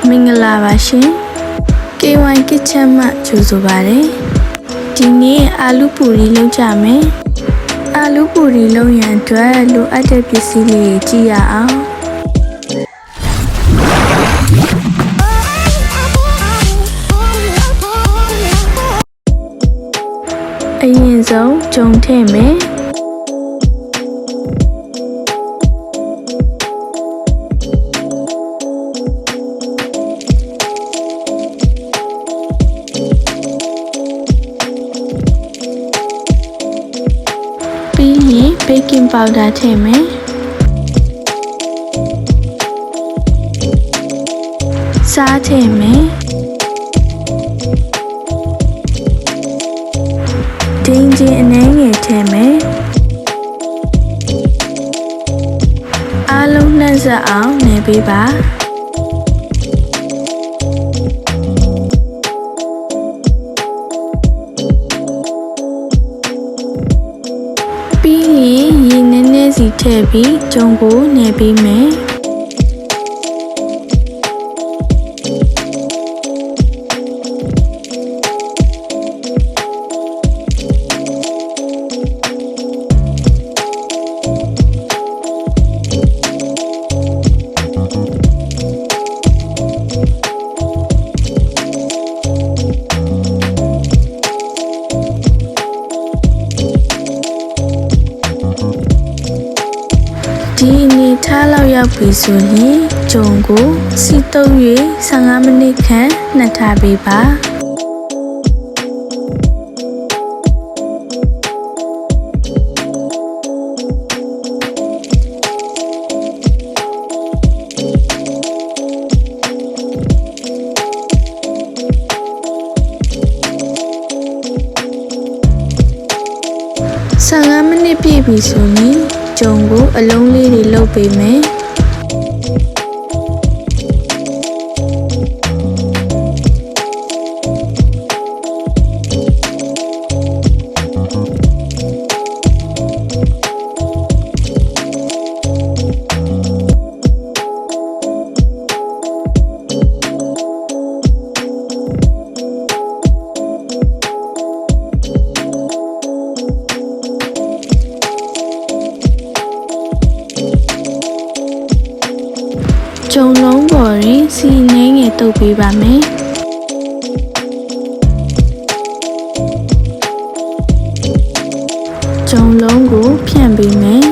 မင်္ဂလာပါရှင် KY Kitchen မှာကြိုဆိုပါရစေဒီနေ့အာလူပူရီလုပ်ကြမယ်အာလူပူရီလုပ်ရန်အတွက်လိုအပ်တဲ့ပစ္စည်းလေးကြည့်ရအောင်အရင်ဆုံးဂျုံထည့်မယ်ပြီးရင် baking powder ထည့်မယ်စားထည့်မယ်ဒင်းချင်းအနည်းငယ်ထည့်မယ်အားလုံးနှံ့စပ်အောင်နေပေးပါပြီးရင်ရေနည်းနည်းစီထည့်ပြီးဂျုံကိုနေပေးမယ်ဒီအနေထားလောက်ရောက်ပြီဆိုရင်ဂျုံကိုစီတုပ်၍15မိနစ်ခန့်နှက်ထားပေးပါ15မိနစ်ပြည့်ပြီဆိုရင်ဂျုံကိုအလုံးလေးတွေလုပ်ပေးမယ်ဂျုံလုံးပေါ်တွင်စီနှင်းငယ်တုပ်ပေးပါမယ်ဂျုံလုံးကိုဖြန့်ပေးမယ်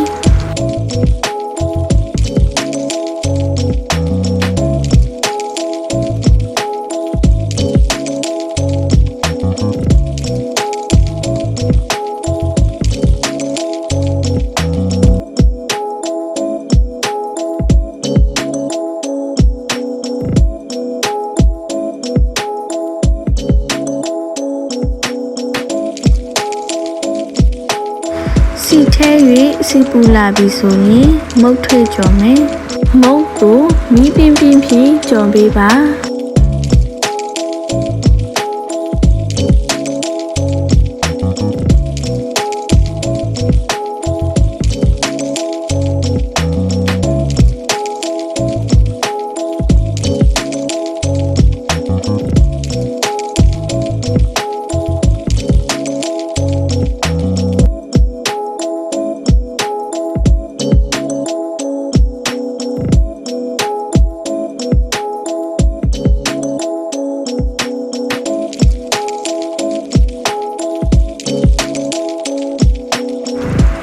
စီထဲ၍စီပူလာပြီဆိုရင်မုတ်ထွေးကြော်မယ်မုတ်ကိုမီးပြင်းပြင်းဖြင့်ကြော်ပေးပါ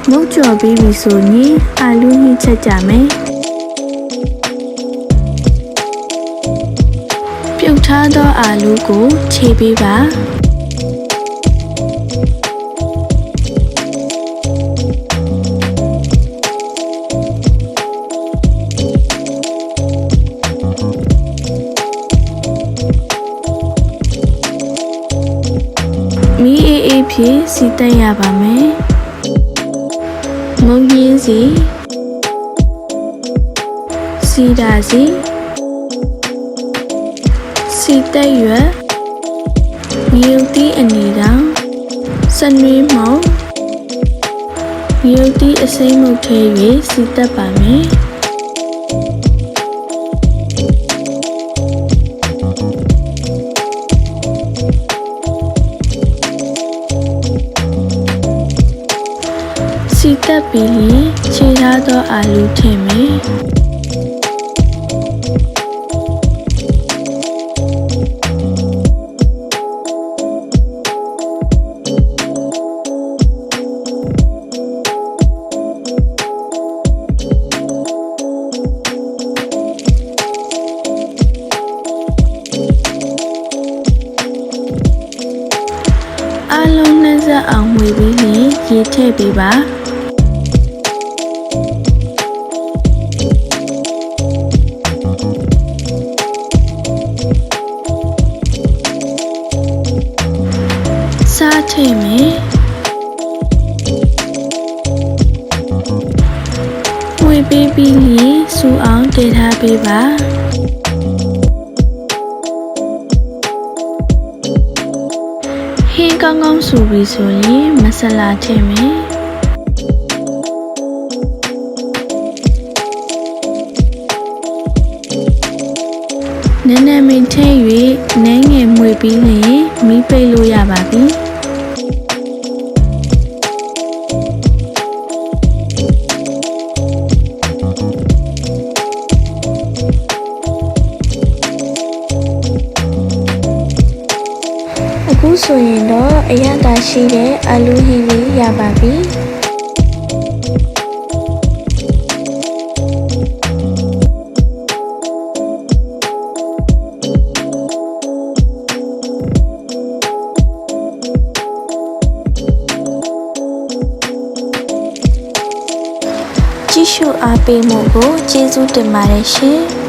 မုတ်ကြော်ပြီးပြီဆိုရင်အာလူးညှစ်ချက်ကြမယ်ပြုတ်ထားသောအာလူးကိုခြေပေးပါမီးအေးအေးဖြင့်စီတက်ရပါမယ်မုံရင်းစီစီဒါစီစီတက်ရွက်မြုပ်တီးအနေတောင်စနွေးမောင်မြုပ်တီးအစိမ်းမုတ်ထဲ၍စီတက်ပါမယ် တက်ပြီးလျှင်ခြေထားသောအာလူထည့်မယ်အားလုံးနှံ့ဆက်အောင်မှွေပြီးလျှင်ရေထည့်ပေးပါစားထည့်မယ်မှွေပေးပြီးလျှင်စူအောင်တည်ထားပေးပါဟင်းကောင်းကောင်းစူပြီဆိုရင်မဆလာထည့်မယ်နည်းနည်းမင်းထည့်၍နည်းငယ်မှွေပြီးလျှင်မီးပိတ်လို့ရပါပြီအခုဆိုရင်တော့အရသာရှိတဲ့အလူဟင်းလေးရပါပြီကြည့်ရှုအားပေးမှုကိုကျေးဇူးတင်ပါတယ်ရှင်